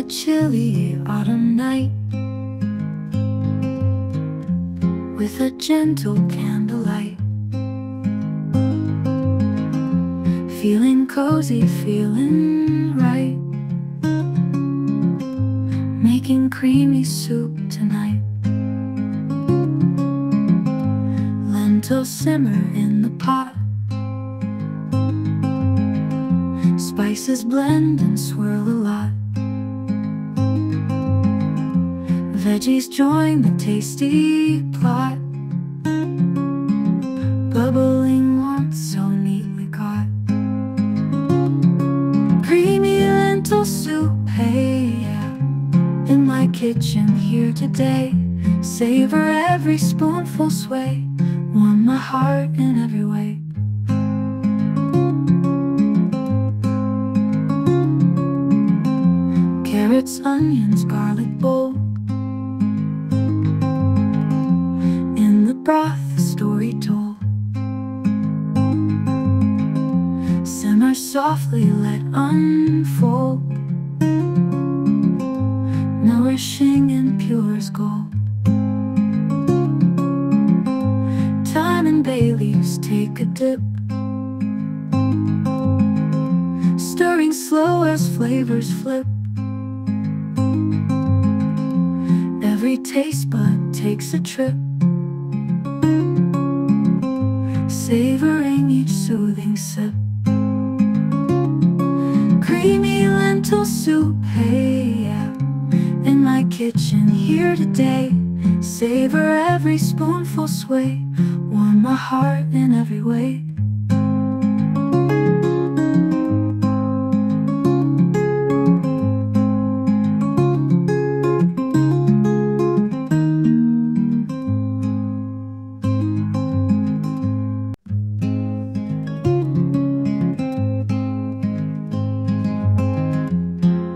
chilly autumn night, with a gentle candlelight, feeling cozy, feeling right, making creamy soup tonight. Lentils simmer in the pot, spices blend and swirl a lot. Veggies join the tasty plot, bubbling warmth so neatly caught. Creamy lentil soup, hey yeah, in my kitchen here today. Savor every spoonful, sway, warm my heart in every way. Carrots, onions, garlic bold, in the broth a story told. Simmer softly, let unfold, nourishing and pure as gold. Thyme and bay leaves take a dip, stirring slow as flavors flip. Every taste bud takes a trip, savoring each soothing sip. Creamy lentil soup, hey yeah, in my kitchen here today. Savor every spoonful, sway, warm my heart in every way.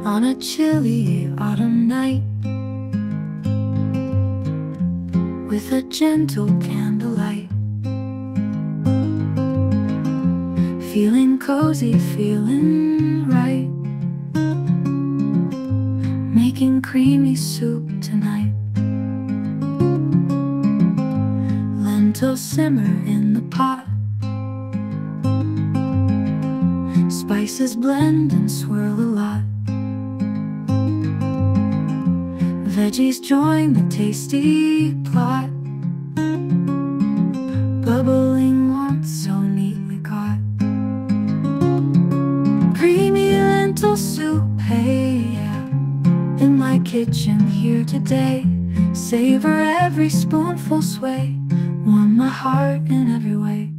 On a chilly autumn night, with a gentle candlelight, feeling cozy, feeling right, making creamy soup tonight. Lentils simmer in the pot, spices blend and swirl a lot. Veggies join the tasty plot, bubbling warmth so neatly caught. Creamy lentil soup, hey yeah, in my kitchen here today. Savor every spoonful, sway, warm my heart in every way.